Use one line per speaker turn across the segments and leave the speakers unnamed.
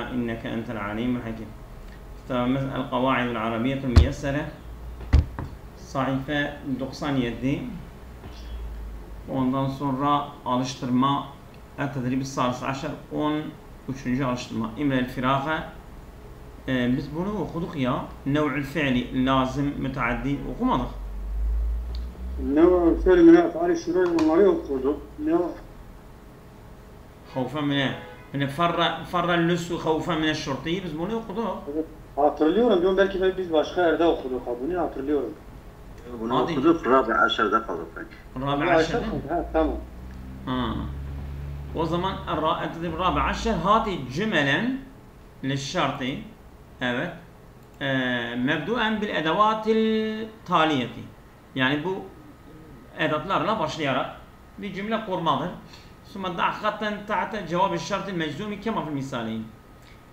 إنك أنت العليم الحكيم. القواعد العربية الميسرة sayfa 97. Ondan sonra alıştırma التدريب الثالث عشر 13. alıştırma İmre el-Firaga. Biz bunu okuduk ya. Nev'ül fi'li lazım müteaddi okumadık.
Nev'ül fi'li min ef'ali şurayı onları okuduk.
Havfa mine. Yani farra lüsü havfa mine şurtiyi biz bunu okuduk.
Hatırlıyorum diyorum, belki biz başka yerde okuduk bunu hatırlıyorum.
Bunu okuduk, Rabi Aşer'de kaldık belki.
Rabi Aşer'de?
Tamam.
O zaman التدريب Rabi Aşer hati cümelen للشرط. Evet. Mebduen bil edevatil taliyeti. Yani bu edatlarla başlayarak bir cümle kurmadır. Sonra da hatten ta'te cevabı şartı meczumi kema fil misaleyn.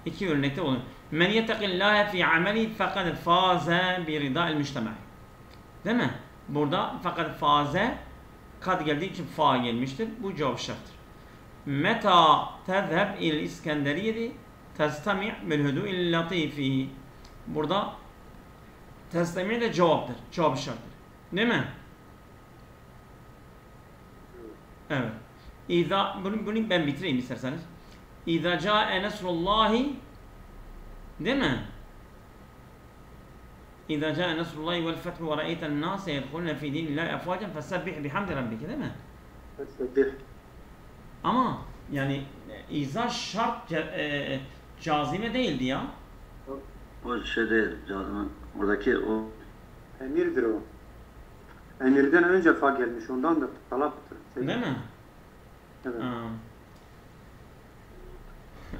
İki örnekte olur. Men yettekillâhe fi ameli fekad fâze bi ridâ'il müştemâ. Değil mi? Burada fakat faze kad geldiği için fa gelmiştir. Bu cevap şarttır. Meta tezheb il İskenderiye'di testami' bil hudu'il latifi. Burada testami' de cevaptır. Cevap şarttır. Değil mi? Evet. Bunu ben bitireyim isterseniz. İza ca'e nesrullahi, değil mi? İza ca'e nesrullahi vel fethu ve ra'eyten nâse yedhulne fî dînillahi efvâcen fesebbih bihamdi rabbike, değil mi?
Fesebbih.
Ama yani iza şart cazime değildi ya.
O şey değil, cazime. Oradaki o
emirdir o. Emirden önce fa gelmiş, ondan da talaptır.
Değil mi?
Evet.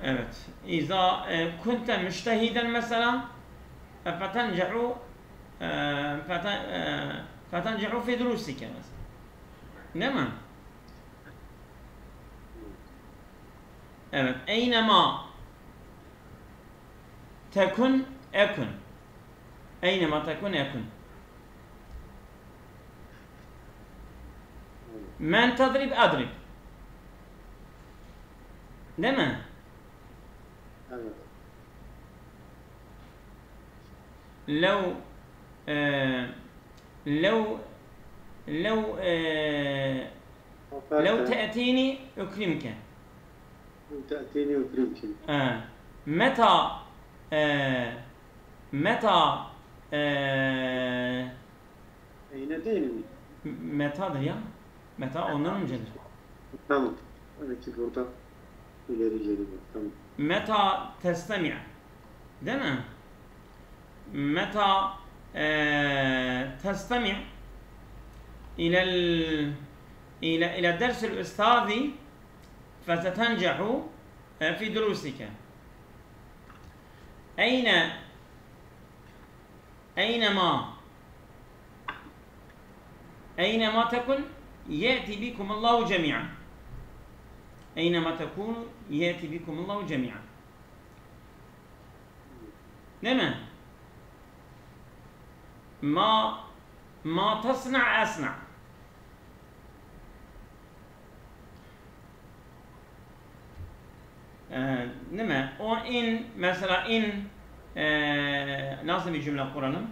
Evet. İza kunte müştehiden mesela fetence'u fi durusike mesela. Değil mi? Evet. Eynema tekun ekun. Eynema tekun ekun. Men tadrib adrib. Değil mi?
Evet.
لو تأتيني أكرمك.
تأتيني أكرمك.
متى
Eyne değil mi?
Meta'dır ya. Meta ondan öncedir.
Tamam. Evet, çünkü orada ileri geliyor. Tamam.
Meta testemi'. Değil mi? Meta testemi' إلى درس الأستاذ فستنجح في دروسك. أينما تكن يأتي بكم الله جميعا. أينما تكونوا يأتي بكم الله جميعا. لما ما تصنع أصنع. لما o in mesela in nasıl bir cümle kuralım?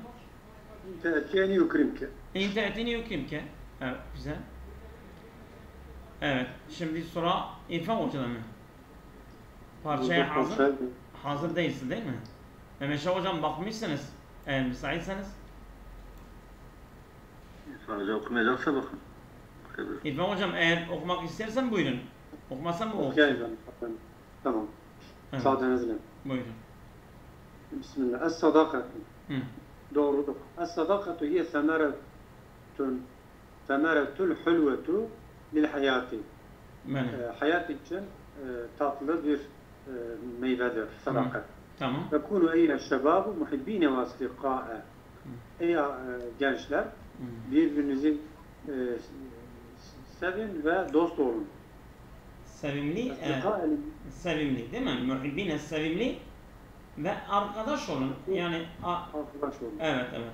Te'tiyeni yukrimke.
İn te'tini yukrimke. Evet, güzel. Evet, şimdi sıra İrfan Hoca'da mı? Parçaya hazır değilsin değil mi? Mehmet Şah Hocam bakmışsınız, eğer müsaitseniz.
sadece okumayacaksa bakın.
İrfan Hocam eğer okumak istersen buyurun. Okumazsan mı oku?
Tamam.
Evet.
Müsaadenizle.
Buyurun.
Bismillah. Es-sadakatu. Doğrudur. Es-sadakatu hiye semeretul hulvetu lil hayati. Hayat için tatlı bir meyvedir. Sadakat.
Tamam.
Tekunu eyyel şebabu muhibbine ve asdikâe. Ey gençler, birbirinizi sevin ve dost olun.
Sevimli, sevimli değil mi? Muhibbine sevimli ve arkadaş olun. Yani
arkadaş olun.
Evet, evet.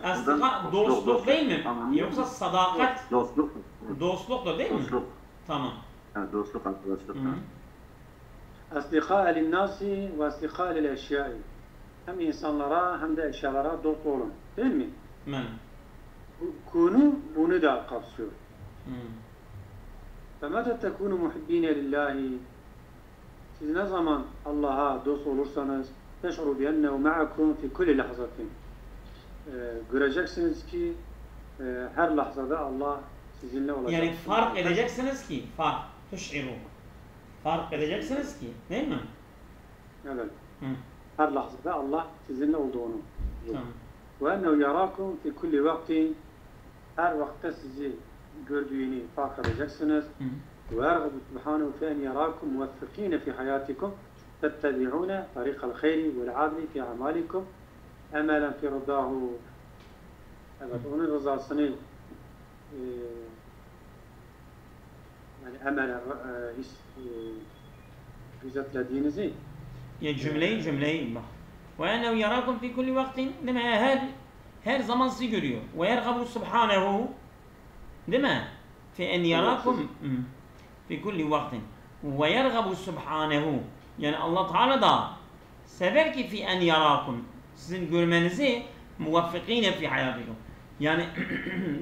Aslında
dostluk değil mi? Yoksa sadakat
dostluk.
Dostluk da değil mi?
Dostluk.
Tamam.
Yani dostluk, arkadaşlık.
Asdiqa linnâsi ve asdiqa lil eşyâi. Hem insanlara hem de eşyalara dost olun. Değil mi?
Men.
Kunu bunu da kapsıyor.
Hmm.
فَمَتَى تَكُونُ مُحِبِّينَ لِلّٰهِ. Siz ne zaman Allah'a dost olursanız تَشْعُرُ بِيَنَّهُ مَعَكُمْ فِي كُلِّ لَحْظَةٍ. Göreceksiniz ki her lahzada Allah sizinle olacak.
Yani fark edeceksiniz ki, tuş'iru. Fark edeceksiniz ki, değil mi?
Evet.
Hı.
Her lahzada Allah sizinle olduğunu.
Tamam.
وَاَنَّهُ يَرَاكُمْ فِي كُلِّ وَقْتٍ. Her vakitte sizi gördüğünü fark edeceksiniz. وَاَرْغَبُ سُبْحَانَهُ فِي اَنْ يَرَاكُمْ مُوَفِّقِينَ فِي حَيَاتِكُمْ تَتَّبِعُونَ طَرِيقَ الْخَيْرِ وَالْعَدْلِ فِي أَعْمَالِكُمْ اَمَلًا فِي رَضَاهُ. Evet, onun rızasını yani emelen gözetlediğinizi
Ya cümleyi bak. وَاَنَّهُ يَرَاكُمْ فِي كُلِّ وَقْتٍ değil mi? Her zaman sizi görüyor. وَيَرْغَبُ سُبْحَانَهُ değil mi? فِي اَنْ يَرَاكُمْ فِي كُلِّ وَقْتٍ وَيَرْغَبُ سُبْحَانَهُ. Yani Allah Teala da sever ki فِي اَنْ يَرَاكُمْ sizin görmenizi muvaffikine fi hayatikum. Yani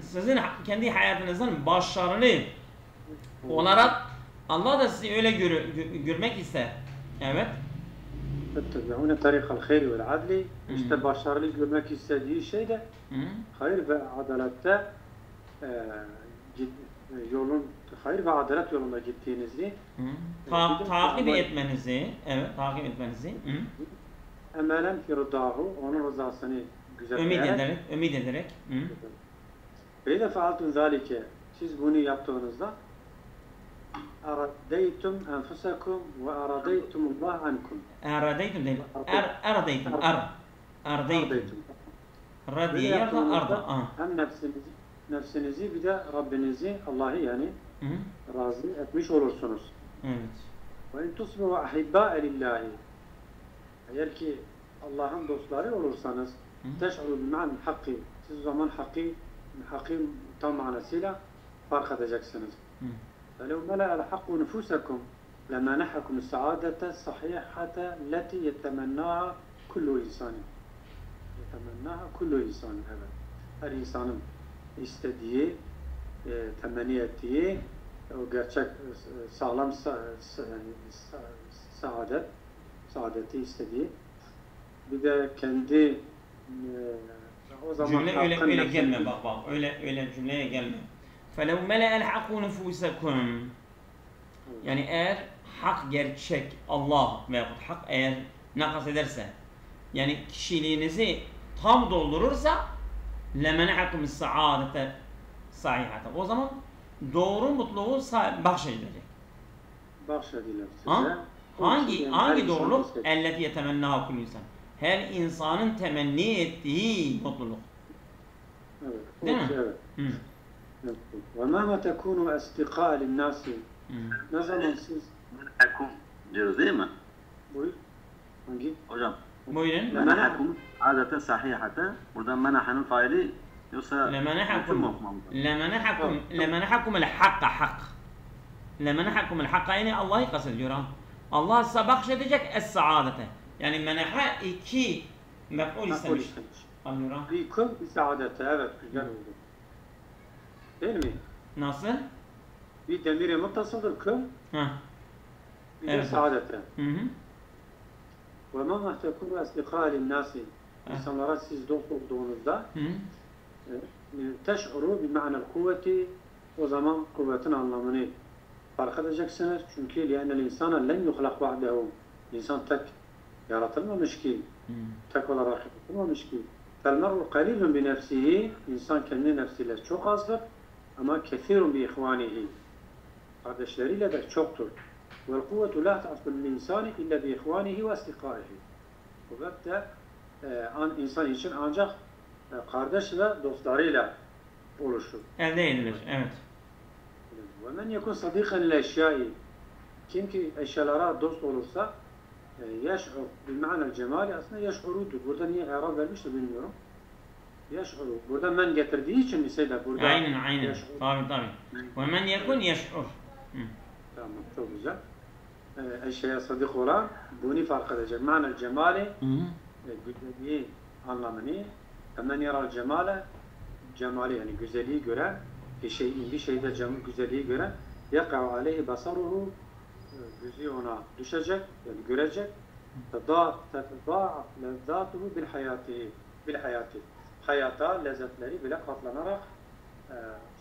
sizin kendi hayatınızdan başarılı olarak Allah da sizi öyle görmek ister. Evet.
تَتَّبِعُونَ طَرِيقَ الْخَيْرِ وَالْعَدْلِ. İşte başarılı görmek istediği şey de hayır ve adalette hayır ve adalet yolunda gittiğinizi
takip etmenizi, evet, takip etmenizi
emelen firdahu, onun rızasını gözetleyerek,
ümit ederek
ve de faaltun zalike, siz bunu yaptığınızda aradeytum enfusakum ve aradeytumullah ankum.
Aradeytum değil, ardeytum. Radiye yarda arda.
Hem nefsinizi bir de Rabbinizi, Allah'ı yani razı etmiş olursunuz.
Evet.
Ve in tusbihu ahibbâe lillahi. Eğer ki Allah'ın dostları olursanız teş'uru bima'nil hakkı. Siz o zaman hakkı tam manasıyla fark edeceksiniz. فَلَوْ مَلَأَ الْحَقُّ نُفُوسَكُمْ لَمَنَحَكُمُ السَّعَادَةَ الصَّحِيحَةَ الَّتِي يَتَمَنَّاهَا كُلُّ إِنسَانٍ. يَتَمَنَّاهَا كُلُّ إِنسَانٍ. Evet. Her insanın istediği, temenni ettiği o gerçek sağlam saadeti istediği, bir de kendi o zaman
cümle öyle gelme bak öyle cümleye gelme. فَلَوْ مَلَأَ الْحَقُّ نُفُوسَكُمْ. Yani eğer hak gerçek Allah veyahut hak eğer nakas ederse, yani kişiliğinizi tam doldurursa لَمَنَحَكُمُ السَّعَادَةَ صَحِيحَةً. O zaman doğru mutluluğu bahşedilecek.
Bahşedilir size.
Hangi doğruluk? اَلَّتِ يَتَمَنَّهَا كُلُّ insan. Her insanın temenni ettiği mutluluk.
Evet.
Değil mi?
Evet. وَمَا تَكُونُ اَسْتِقَاءَ لِلنَّاسِ. Ne zaman siz
diyoruz değil mi?
Buyur. Hangi?
Hocam.
Buyurun.
مَنَحَكُمْ adete sahihate. Buradan menahanın faili yoksa
لَمَنَحَكُمُ الْحَقَّ hak. لَمَنَحَكُمُ الْحَقَّ yani Allah'ı kastediyor. Allah size bahşedecek es-saadete. Yani menaha iki mef'ul istemiş. Anlıyorum.
Fikum saadete. Evet, güzel oldu. Değil mi?
Nasıl?
Bir demir-i muttasıldır kım. Bir de saadete. وَمَا مَحْتَكُمُ اَسْلِقَاءَ لِلنَّاسِ. İnsanlara siz dost olduğunuzda teş'uru bima'nel kuvveti, o zaman kuvvetin anlamını fark edeceksiniz. Çünkü لِأَنَّ الْاِنْسَانَ لَنْ يُخْلَقْ وَحْدَهُ. İnsan tek yaratılmamış ki, tek olarak yaratılmamış ki. فَالْمَرْءُ قَلِيلٌ بِنَفْسِهِ. İnsan kendi nefsiyle çok azdır. Ama كَثِيرٌ بِإِخْوَانِهِ. Kardeşleriyle de çoktur. وَالْقُوَّةُ لَا تَعْصُلُ الْاِنْسَانِ اِلَّا بِإِخْوَانِهِ وَاسْتِقَائِهِ. Kuvvet de insan için ancak kardeş ve dostlarıyla oluşur.
Elde edilir, evet.
وَمَنْ يَكُنْ صَدِيقًا لِلْاَشْيَاءِ. Kim ki eşyalara dost olursa yeş'ur bilma'nel cemali, aslında yeş'urudur. Burada niye i'rab vermiştir bilmiyorum. Yeş'uru. Burada men getirdiği için ise de burada
aynen. Tabii. وَمَنْ يَكُنْ يَشْعُرْ.
Tamam, çok güzel. eşeğe sadık olan bunu fark edecek. Ma'nel cemali güzelliği anlamını hemen yarar cemali yani güzelliği gören bir şeyde güzelliği gören yakav aleyhi basaruhu gözü ona düşecek yani görecek tetadaaf lezzatuhu bil hayati hayata lezzetleri bile katlanarak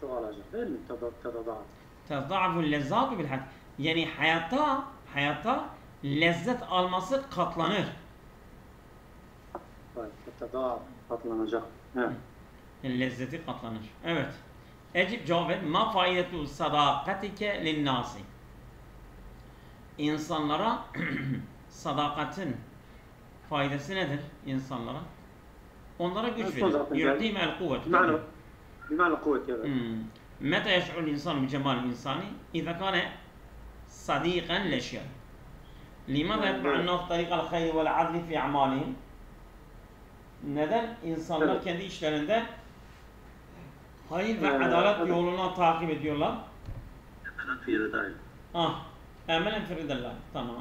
çoğalacak değil mi? Tetadaaf.
Tezdafu lezzatu bil hayat. Yani hayata lezzet alması katlanır.
Tetadaaf katlanacak. Evet.
Yani lezzeti katlanır. Evet. Ecib cevap et. Ma faidetu sadakatike linnâsi. İnsanlara sadakatin faydası nedir insanlara? Onlara güç verir. Yu'tîm el kuvvet.
Bima'nel kuvvet ya.
Meta yeş'ul insan bi cemal insani İza kâne sadiqan leşya. Limâza yetba'un nas tariqal hayr vel adli fi a'malihim? Neden insanlar kendi işlerinde hayır ve adalet yoluna takip ediyorlar? Emelen fi ridallah. Tamam.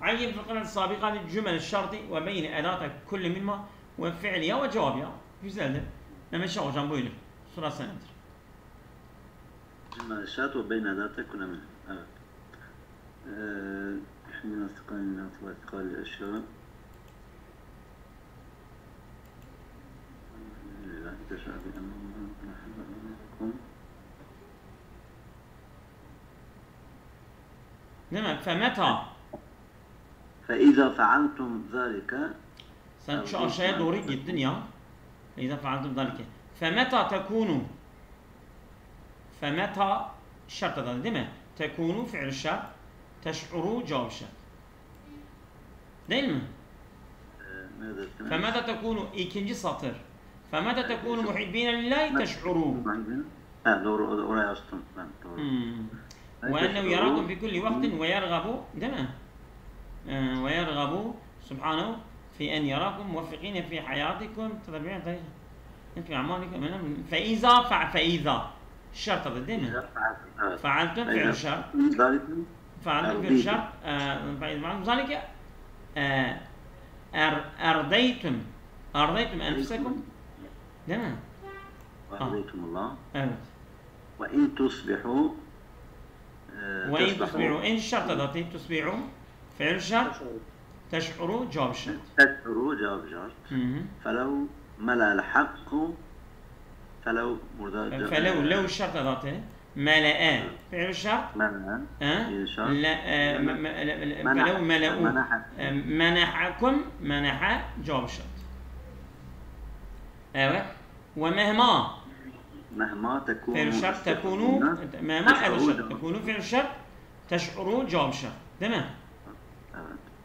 Ayyin fi kınaat sabıka cümle şartı ve beyin edata kulli minma ve fi'liya ve cevabiya. Güzeldir. Mehmet Şah hocam buyurun. Sıra senedir.
Cümle şart ve beyin edata kulli minma. Evet. Şimdi nasıl kal eşya.
Değil mi? Femeta.
فإذا فعلتم ذلك
Sen şu aşağıya doğru gittin ya. فإذا فعلتم ذلك. Femeta tekunu. Femeta şart adı değil mi? Tekunu fi'l şart. Teş'uru cevap şart. Değil mi? Femeta tekunu ikinci satır. Femeta tekunu muhibbine lillahi teş'uru.
Doğru oraya astım ben. Doğru.
وأنه يراكم في كل وقت ويرغب دمه ويرغب سبحانه في أن يراكم موفقين في حياتكم تتبعون طريقة في أعمالكم فإذا الشرط هذا دمه فعلتم فعل الشرط فعلتم فعل الشرط فعلتم ذلك أرضيتم أنفسكم دمه
وأرضيتم الله
evet.
وإن تصبحوا
وإن تصبحوا إن الشرط ذاتي تصبحوا فعل الشرط تشعروا جواب الشرط
تشعروا جواب الشرط فلو ملأ الحق فلو
لو الشرط ذاتي ملأ فعل الشرط فلو ملأوا منحكم منح جواب الشرط أيوة ومهما تكون فعل الشرط تكونوا مهما هذا الشرط تكونوا فعل الشرط تشعروا جواب الشرط تمام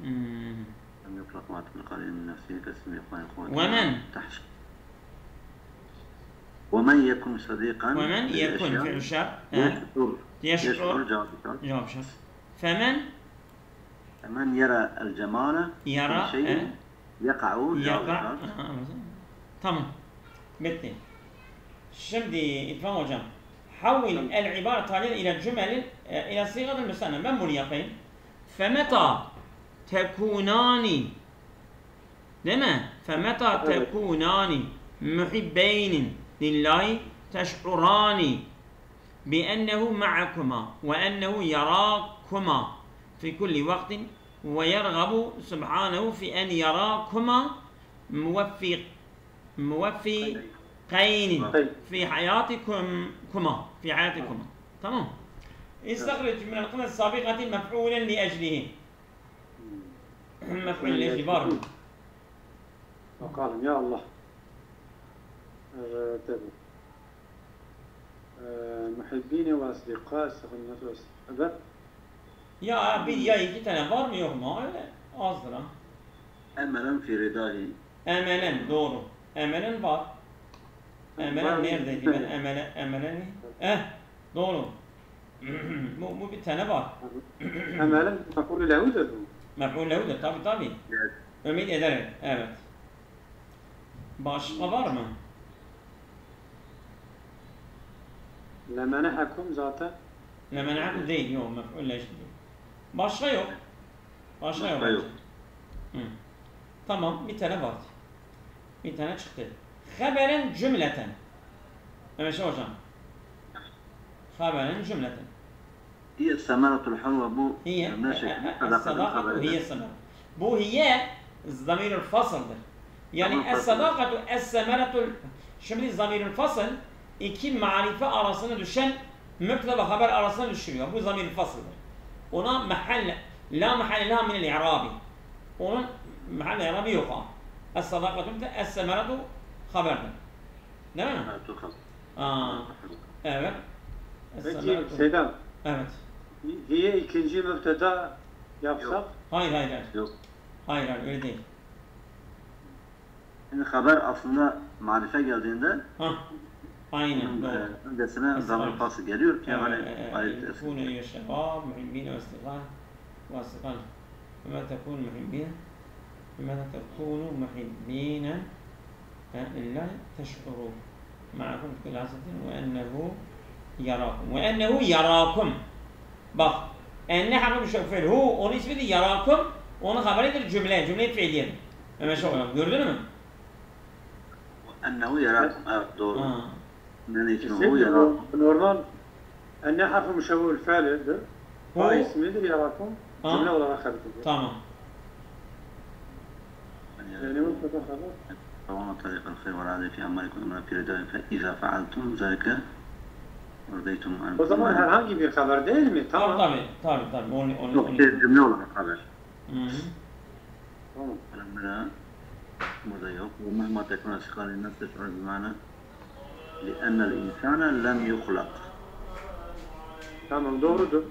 لم يطلق ما قليل من نفسه كاسم إخوان ومن يكن صديقا
ومن يكن فعل الشرط يشعر جواب الشرط فمن يرى الجمال
يرى يقع جواب الشرط
تمام bitti. Şimdi İrfan hocam حول العبارة التالية إلى الجمل إلى صيغة المستأنف. Ben bunu yapayım. فمتى تكونان değil mi? فمتى تكونان محبين لله تشعران بأنه معكما وأنه يراكما في كل وقت ويرغب سبحانه في أن يراكما موفقين في حياتكما تمام. استخرج من القناة السابقة مفعولا لأجله مفعول لأجل بارك
وقال يا الله محبين وأصدقاء استخدمت وأصدقاء
ya bir ya iki tane var mı yok mu? Öyle azdır ha.
Emelen fi ridahi.
Emelen doğru. Emelen var. Emelen neredeydi? Ben emelen doğru. bu bir tane var.
Emelen mef'ul lehu'dur.
Mef'ul lehu'dur tabi.
Evet.
Ümit ederek. Evet. Başka var mı?
Lemenehakum zaten.
Lemenehakum değil. Yok mef'ul lehu'dur. Başka yok. Başka yok.
Başka yok.
Hı. Tamam, bir tane var. Bir tane çıktı. Haberen cümleten. Evet hocam. Haberen cümleten.
هي الثمرة الحلوة bu
هي
sadakatul
الصداقة
haberi.
هي الثمرة. Bu hiye zamirül fasıldır. Yani
Tamam,
es-sadakatu es-semeretul. Şimdi zamirül fasıl iki marife arasına düşen mübteda ve haber arasına düşüyor. Bu zamirül fasıldır. Ona mahalle la mahalle laha minel i'rabi. Onun mahalle i'rabi yok ha. Es-sadakatu es-semeretu haberdir. Değil mi?
Evet, çok az.
Evet.
Peki Seydam,
Evet.
hiye ikinci mübteda yapsak?
Yok.
Hayır.
Yok.
Hayır öyle değil.
Şimdi haber aslında marife geldiğinde
Ha. Aynen
bunun,
doğru.
öncesine zamir fası geliyor ki hani ayet
يكون أيها الشباب محبين وأصدقاء فما تكون محبين فما تكونوا محبين إلا تشعروا معكم في كل عزة وأنه يراكم bak enne harfi müşeffel hu onun ismi de yarakum onun haberidir cümle fiiliyedir. Hemen şey oluyor. Gördün mü?
ennehu yarakum. Evet doğru. Ne için o
Seydam,
yarakum?
normal enne harfi müşevvül fe'lidir.
Hu.
Ha ismidir yarakum. Cümle olarak haberidir.
Tamam.
Yani mübteda haber.
طبعا طريق الخير والعدل في أعمالكم أمرا في رداء فإذا فعلتم ذلك رضيتم عن
O zaman herhangi bir haber değil mi? Tamam.
Tabii.
Yok, cümle olarak haber.
Tamam.
Mesela burada yok. ومهما تكون ثقل النفس تشعر بمعنى لأن الإنسان لم يخلق.
Tamam doğrudur.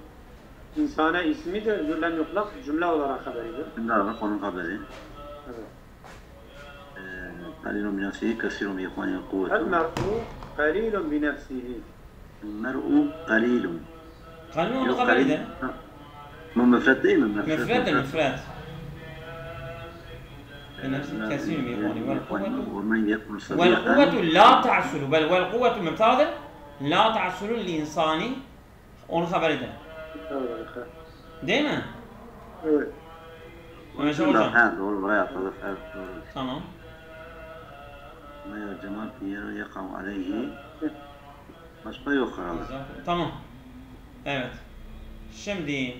İnsana ismi de lem yuhlak cümle olarak haberidir.
Cümle olarak onun haberi.
Evet.
قليل من نفسه كثير من إخوانه قوة.
El-mer'u qalilun bi nefsihi.
المرء قليل.
Kalbi onun haberidir.
Bu müfret değil mi?
Müfret. كثير من إخوانه
ومن يكن صديقا
والقوة لا تعسل بل والقوة مبتدأ لا تعسل الإنسان onun haberidir. Değil mi?
Evet.
Öyle şey hocam.
Ha doğru buraya atladık. Evet doğru.
Tamam.
ما يرجم يقع عليه. Başka yok herhalde.
Tamam. Evet. Şimdi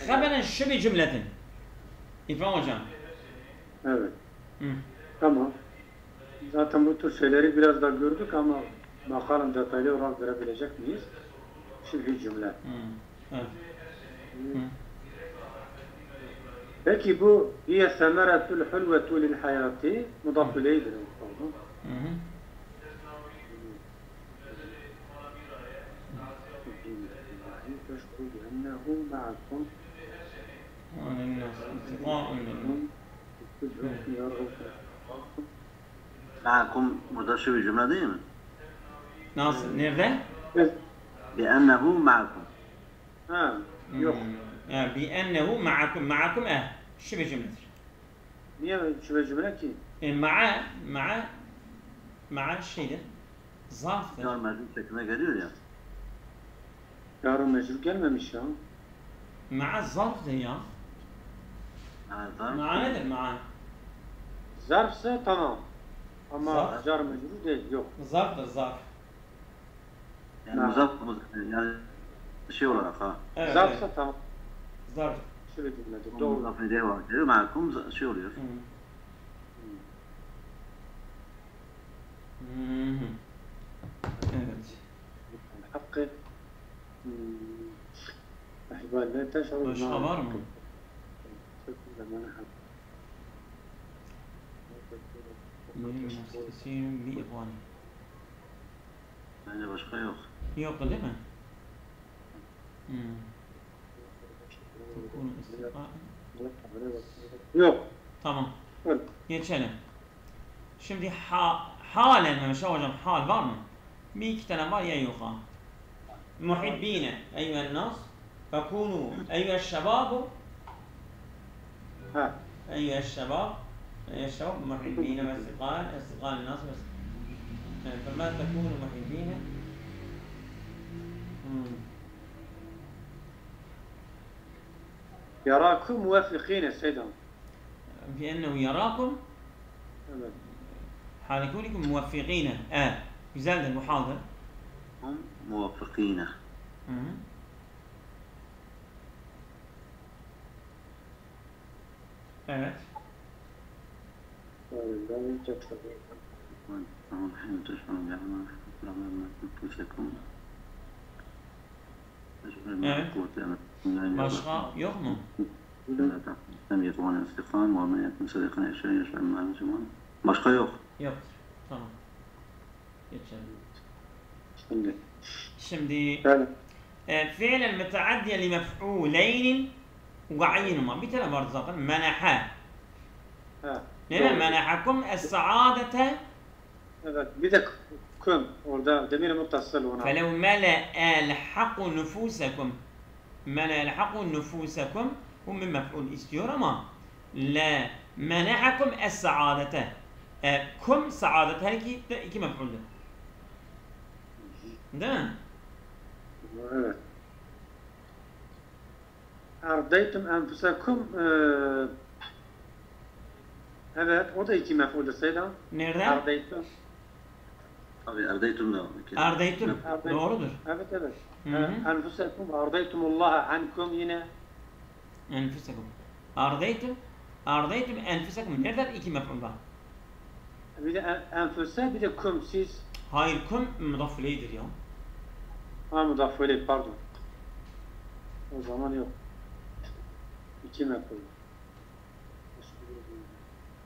haberen şu bir cümletin. İbrahim hocam.
Evet.
Hı.
Tamam. Zaten bu tür şeyleri biraz da gördük ama bakalım detaylı olarak görebilecek miyiz? Şimdi cümle.
Evet.
Peki bu hiye semeretul hulvetu lil hayati mudaf ileydir. تشعر بأنه معكم
معكم burada şu bir cümle değil mi?
Nasıl? Nerede?
بأنه معكم.
Ha, yok.
Yani بأنه معكم. معكم şu bir cümledir.
Niye şöyle cümle ki?
مع şeydir. Zarftır.
Görmezlik şeklinde geliyor ya.
Yarın mecbur gelmemiş ya.
مع zarftır ya.
Zarf.
مع nedir? مع.
Zarfsa tamam. Ama
Zarf.
car mecbur değil, yok.
Zarftır zarf.
Yani muzaf yani şey olarak ha.
Evet.
Zarfsa tamam.
Zarf.
Şöyle cümledir. Doğru.
Muzaf nedeni var. Ma'kum şey oluyor.
Evet.
Hakkı ahbâlle teş'ur.
Başka var mı? Kesin bir ihvani.
Bence başka yok.
Yok değil mi? Tekunu istifa.
Yok.
Tamam.
Evet.
Geçelim. Şimdi halen Mehmet hocam hal var mı? Bir iki tane var ya yok ha. Muhibbine eyyühen nas fekunu eyyühen şebabu
Ha.
eyyühen şebab muhibbine ve istiqal nas فما تكونوا محبين.
يراكم موافقين سيدنا.
بأنه يراكم حال كونكم موفقين. يزال المحاضر
هم موافقين.
Evet.
حين تشعرون بأنفسكم.
Başka yok mu?
لم يكن استقام ومن يكن صديقا يشعر مع الجماعة. Başka yok.
Yok. Tamam. Geçelim. Şimdi فعل المتعدي لمفعولين وعينهما مثل برضه zaten منح. Neden menhakum es-saadete?
Evet, bir de kum orada demir muttasıl ona.
فلو ملأ الحق نفوسكم ملأ الحق نفوسكم هم من مفعول istiyor ama la menhakum es-saadete. Kum saadet her iki mef'uldür. Değil mi?
Evet. Ardaytum enfusakum evet, o da iki mef'uldür Seydan.
Nerede?
Ardaytum.
Abi ardaytum da.
Ardaytum. Doğrudur.
Evet evet. Enfusakum ardaytumullaha ankum yine.
Enfusakum. Ardaytum enfusakum. Nereden iki mef'ul var?
Bir de enfusa bir de kum siz.
Hayır, kum müdafileydir ya.
Müdafile pardon. O zaman yok. İki mef'ul.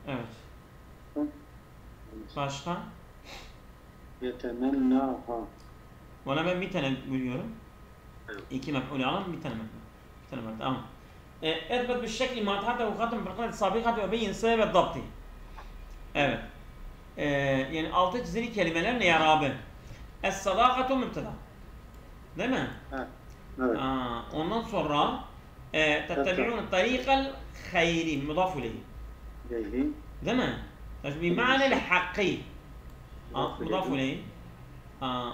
Evet. Başka?
Yetemennaha.
Valla ben bir tane buluyorum. İki mef'ul alalım, bir tane mef'ul. Bir tane mef'ul, tamam. اثبت بالشكل ما تحته وختم في القاعدة السابقة وبين سبب الضبط. Evet. Yani altı çizili kelimeler ne yarabı? Es-sadakatu mübteda. Değil mi?
Evet.
Ondan sonra tettebi'un tarikal hayri mudaf ileyhi. Değil mi? Bima'nel hakki. Mudaf ileyhi.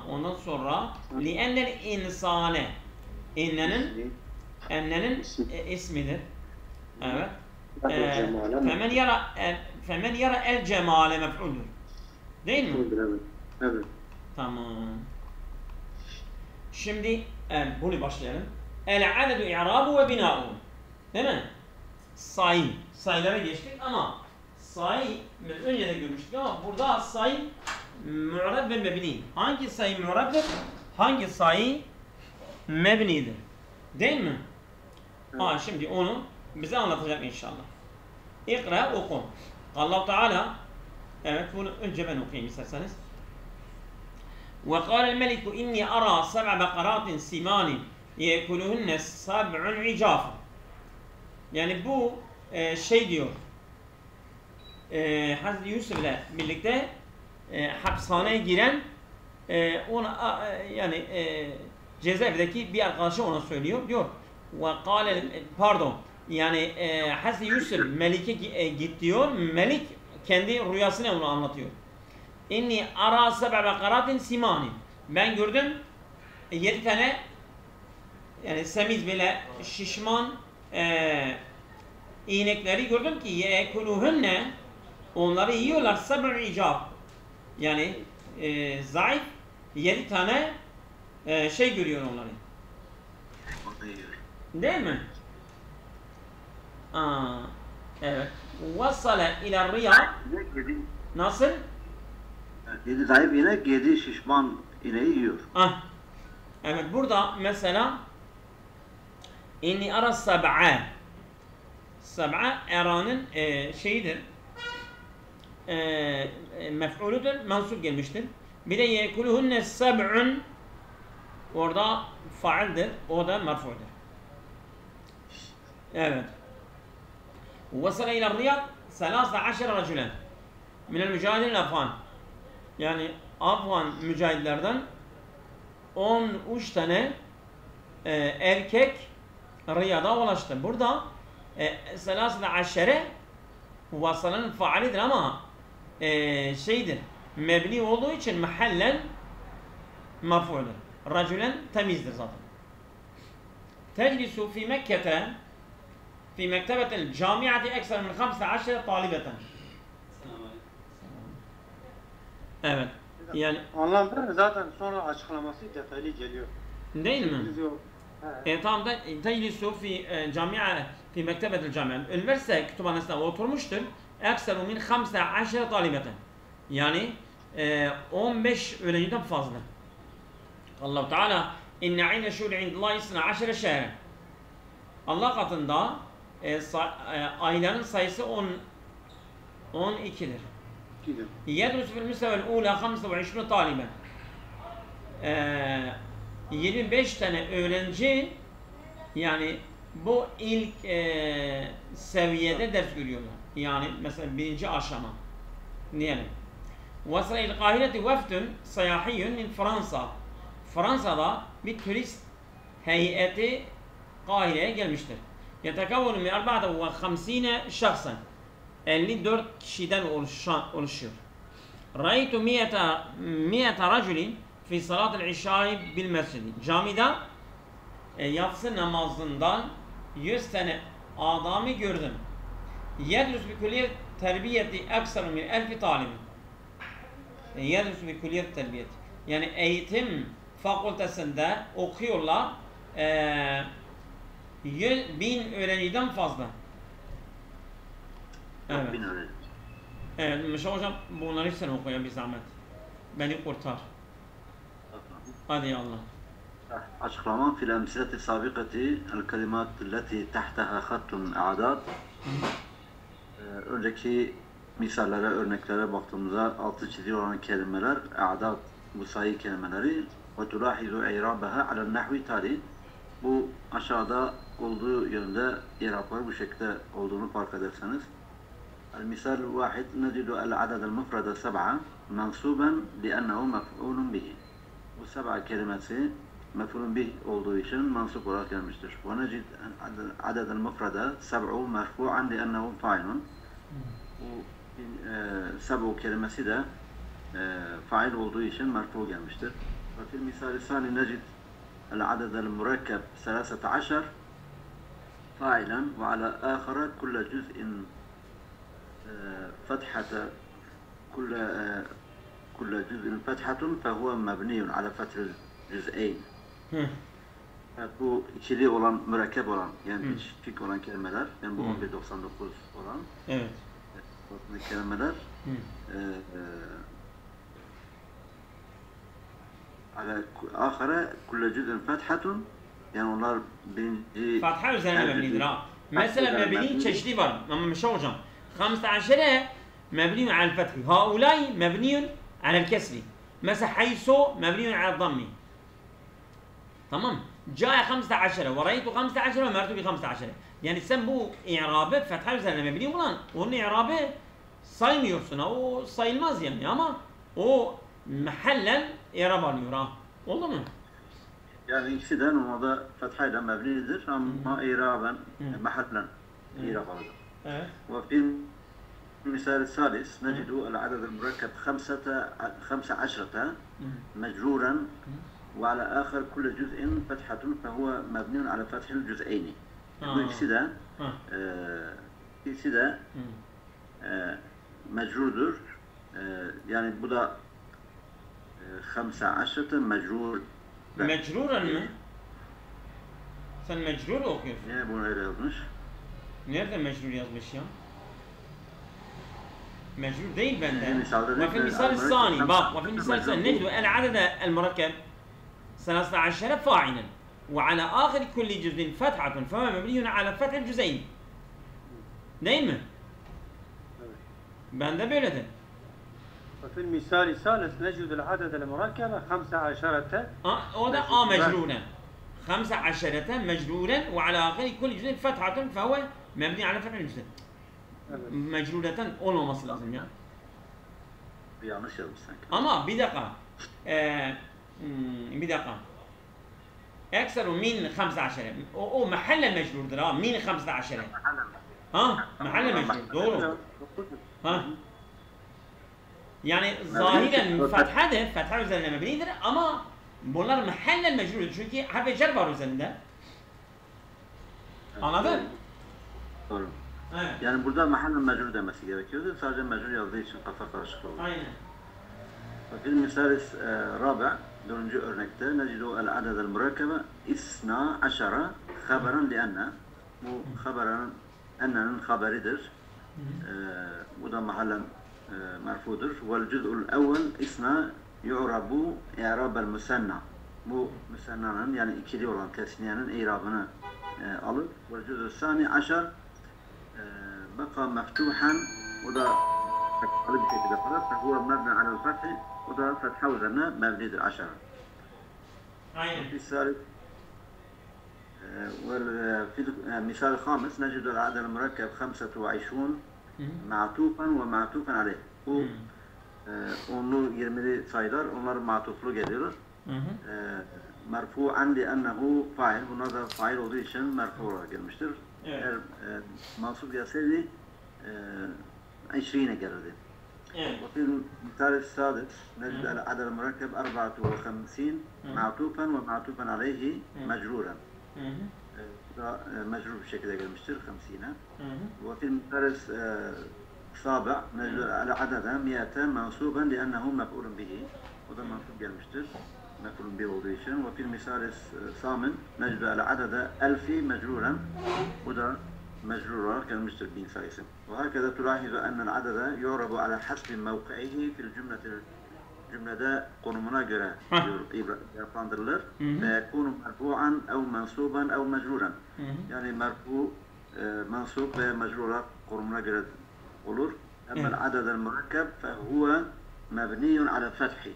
Ondan sonra li'ennel insane. Ennenin ismidir. Evet. Femen yara el cemale mef'uldür. Değil mi?
Evet.
Tamam. Şimdi bunu başlayalım. El adedu i'rabu ve bina'u. Değil mi? Sayı. Sayılara geçtik ama sayı önce de görmüştük ama burada sayı mu'rab ve mebni. Hangi sayı mu'rabdır? Hangi sayı mebnidir? Değil mi? Evet. Şimdi onu bize anlatacak inşallah. İkra oku. Allah Teala, evet bunu önce ben okuyayım isterseniz. وقال الملك إني أرى 7 بقرات سمان يأكلهن 7 عجاف. Yani bu şey diyor. Hazreti Yusuf ile birlikte hapishaneye giren ona yani cezaevindeki bir arkadaşı ona söylüyor. Diyor. وقال pardon. Yani Hazreti Yusuf Melik'e git diyor. Melik kendi rüyasını onu anlatıyor. İnni ara 7 bakaratin simani. Ben gördüm 7 tane yani semiz böyle şişman inekleri gördüm ki yekuluhunne onları yiyorlar 7 icab. Yani zayıf 7 tane şey görüyor onları. Değil mi? Evet. Vasale ila riyad. Nasıl?
7 zayıf inek 7 şişman ineği yiyor.
Evet burada mesela inni ara 7 eranın şeyidir. Mef'uludur, mensup gelmiştir. Bir de yekuluhunne 7 orada faildir, o da merfu'dur. Evet. وصل إلى الرياض 13 رجلا من المجاهدين الأفغان. Yani Afgan mücahitlerden 13 tane erkek Riyad'a ulaştı. Burada 13 vasalın faalidir ama şeydir, mebni olduğu için mahallen marfu'dur. Racülen temizdir zaten. Teclisu fi Mekke'te في مكتبة الجامعة أكثر من 15 طالبة. Evet. Yani
Anlamda zaten sonra açıklaması detaylı geliyor.
değil mi? Tam da teclisu fi camiye fi mektebetil camiye. Üniversite kütüphanesinde oturmuştur. Ekseru min 15 talibeten. Yani 15 öğrenciden fazla. Allah Teala inne inde şu'le indillahi isna 10 şehre. Allah katında ayların sayısı 12'dir. Yedrus fil müstevel ula 25 taliben. 25 tane öğrenci yani bu ilk seviyede ders görüyorlar. Yani mesela birinci aşama diyelim. Vasıla il Kahireti veftün sayahiyyün min Fransa. Fransa'da bir turist heyeti Kahire'ye gelmiştir. Yetekavvunu min 54 şahsen. 54 kişiden oluşuyor. Ra'ytu miyete raculin fi salatil işai bil mescidi. Camide yatsı namazından 100 tane adamı gördüm. Yedrus bi kulliyet terbiyeti ekser min 1000 talibin. Yedrus bi kulliyet terbiyeti. Yani eğitim fakültesinde okuyorlar 1000 öğrenciden fazla. Evet.
1000 öğrenci.
Evet, Meşe hocam bunları sen oku ya bir zahmet. Beni kurtar. Hadi ya Allah.
Açıklama fil emsileti sabikati el kelimat leti tahtaha hattun a'dad. Önceki misallere, örneklere baktığımızda altı çizili olan kelimeler a'dad, bu sayı kelimeleri ve tulahizu i'rabaha ala nahvi tali. Bu aşağıda olduğu yönde i'rabları bu şekilde olduğunu fark ederseniz. المثال الواحد نجد العدد المفرد 7 منصوبا لأنه مفعول به. Bu 7 kelimesi mef'ulun bih olduğu için mansup olarak gelmiştir. Ve necid aded el-mufrada 7 merfu'an li'ennehu fa'ilun. Bu 7 kelimesi de fail olduğu için merfu gelmiştir. Ve fil misal sani necid el-aded el-murakkab 13 fa'ilan ve ala akhara kulle cüz'in فتحة كل جزء فتحة فهو مبني على فتح الجزئين. Bu ikili olan, mürekkep olan, yani çiftlik olan kelimeler, yani bu 1199 olan
evet.
Kelimeler ala ahara kulle cüz'ün fethatun, yani onlar birinci
Fatha üzerine mebnidir ha. Mesela mebni çeşitli var. Ama Meşe hocam 15 مبني على الفتح هؤلاء مبني على الكسر مثلا حيث مبني على الضم tamam جاء 15 ورأيت 15 ومررت ب 15 yani sen bu i'rabı fetha üzerine mebni olan onun i'rabı saymıyorsun o sayılmaz yani ama o mahallen i'rab alıyor ha oldu mu?
Yani ikisi de normalde fethayla mebnidir ama i'raben mahallen i'rab alır.
Evet.
وفي المثال الثالث نجد العدد المركب 15 مجرورا وعلى آخر كل جزء فتحة فهو مبني على فتح الجزئين. Bu ikisi de mecrurdur. Yani bu da 15 mecrur.
Mecruren mi? Sen mecrur okuyorsun.
Niye bunu öyle yazmış?
Nerede mecrur yazmış ya? Mecrur değil bende.
وفي
المثال الثاني bak وفي المثال الثاني نجد العدد المركب 13 فاعلا وعلى آخر كل جزء فتحة فهو مبني على فتح الجزئين. Değil mi?
Evet.
Bende böyledir.
وفي المثال الثالث نجد العدد المركب 15
o da A مجرورا 15 مجرورا وعلى آخر كل جزء فتحة فهو مبني على فتح الجزئين. Evet. Mecrureten olmaması lazım ya.
Bir yanlış yazmış sanki.
Ama bir dakika. Bir dakika. Ekseru min 15. O mahalle mecrurdur ha. Min 15. Ha? Mahalle mecrur. Doğru. Ha? Yani zahiren fethadır. Fetha üzerine mebnidir ama bunlar mahalle mecrurdur. Çünkü harf-i cer var üzerinde. Anladın?
Doğru.
Evet.
Yani burada mahallen mecrur demesi gerekiyordu. Sadece mecrur yazdığı için kafa karışık oldu.
Aynen.
وفي المثال الرابع dördüncü örnekte نجد العدد المركب 12 خبرا لأن bu haberin ennenin haberidir. Bu da mahallen merfudur. والجزء الأول isna yu'rabu i'rab el-musanna. Bu müsennanın yani ikili olan tesniyenin i'rabını alır. والجزء الثاني 10 بقى مفتوحا o da kapalı bir şekilde kalır. فهو مبنى على الفتح o da fetha üzerine mebnidir 10.
Aynen.
في الثالث وفي المثال الخامس نجد العدد المركب 25 معطوفا ومعطوفا عليه. Bu onlu 20'li sayılar onlar matuflu geliyor. Merfu'an li'ennehu fail. Bunlar da fail olduğu için merfu olarak gelmiştir.
Evet.
Eğer mansub gelseydi 20'e gelirdi.
Evet.
وفي المثال السادس نجد العدد المركب 54 معطوفا ومعطوفا عليه مجرورا. Bu da mecrur bir şekilde gelmiştir 50'e. وفي المثال السابع نجد العدد 100 منصوبا لأنه مفعول به. O da mansub gelmiştir. Mef'ulun bir olduğu için. وفي المثال الثامن نجد العدد 1000 مجرورا. Bu da mecrur olarak gelmiştir 1000 sayısı. وهكذا تلاحظ أن العدد يعرب على حسب موقعه في الجملة. Cümlede konumuna göre yapılandırılır. Ve يكون مرفوعا أو منصوبا أو مجرورا. Yani merfu, mansub ve mecrur olarak konumuna göre olur. Ama العدد المركب فهو مبني على الفتح.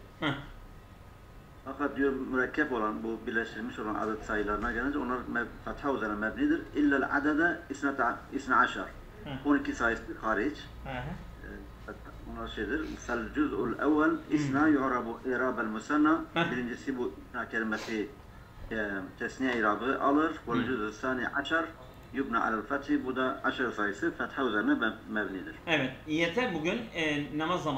Fakat diyor mürekkep olan bu birleştirilmiş olan adet sayılarına gelince onlar fetha üzerine mebnidir. İllel adede isne aşar. 12 sayısı hariç. Onlar şeydir. Misal cüz'ul evvel isna yu'rabu i'rabel musanna. Birincisi bu kelimesi tesniye irabı alır. Vel cüz'ul sani aşar. Yubna alel fethi. Bu da aşar sayısı fetha üzerine mebnidir.
Evet. Yeter bugün namaz zamanı.